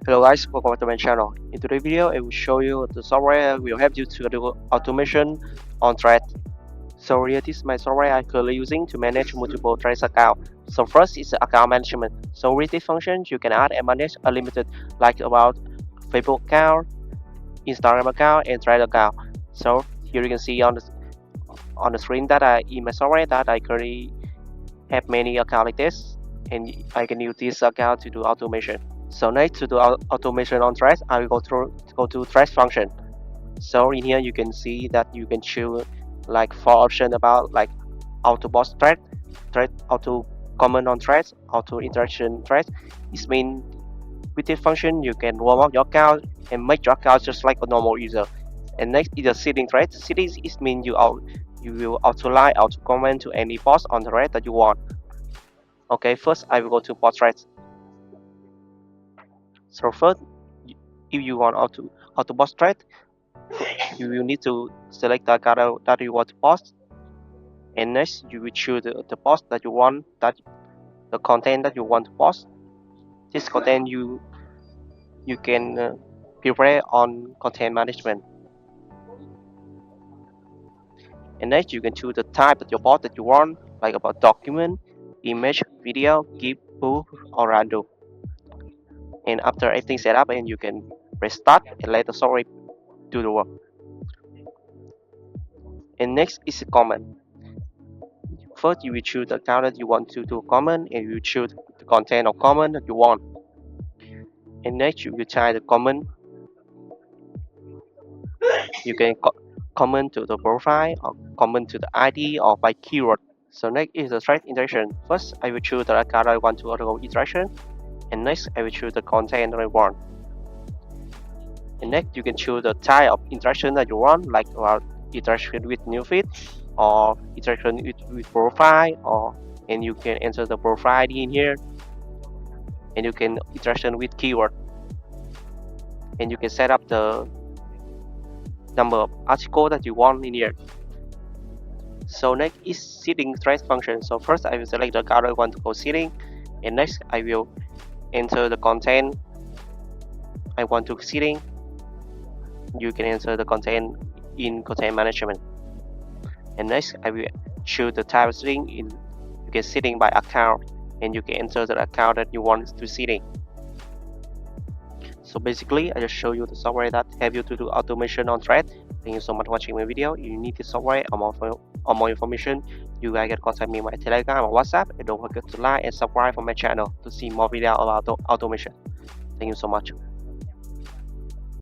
Hello guys, welcome back to my channel. In today's video, I will show you the software that will help you to do automation on thread. So here this is my software I'm currently using to manage multiple threads account. So first is account management. So with this function, you can add and manage unlimited like about Facebook account, Instagram account, and thread account. So here you can see on the screen that in my software that I currently have many accounts like this, and I can use this account to do automation. So next to do automation on threads, I will go to thread function. So in here you can see that you can choose like 4 options about like auto boss thread, thread auto comment on threads, auto interaction threads. It means with this function you can warm up your account and make your account just like a normal user. And next is the seeding thread. Seeding is mean you will auto like auto comment to any post on the thread that you want. Okay, first I will go to post threads. So first, if you want auto post thread, you will need to select the account that you want to post, and next you will choose the post that you want, that the content that you want to post. This content you can prepare on content management. And next you can choose the type of your post that you want, like about document, image, video, GIF, pull, or random. And after everything set up, and you can press start and let the software do the work. And next is a comment. First, you will choose the account that you want to do a comment, and you choose the content of comment that you want. And next, you will type the comment. You can comment to the profile, or comment to the ID, or by keyword. So next is the thread interaction. First, I will choose the account I want to undergo interaction, and next I will choose the content that I want. And next, you can choose the type of interaction that you want, like about interaction with new feed, or interaction with profile, and you can enter the profile ID in here, and you can interaction with keyword, and you can set up the number of article that you want in here. So next is seeding thread function. So first I will select the account I want to go seeding, and next I will enter the content I want to seeding. You can enter the content in content management. And next I will choose the type of seeding in you can seeding by account, and you can enter the account that you want to seeding. So basically I just show you the software that help you to do automation on thread. Thank you so much for watching my video. If you need this software or more information, you guys can contact me on my Telegram or WhatsApp, and don't forget to like and subscribe for my channel to see more videos about automation. Thank you so much.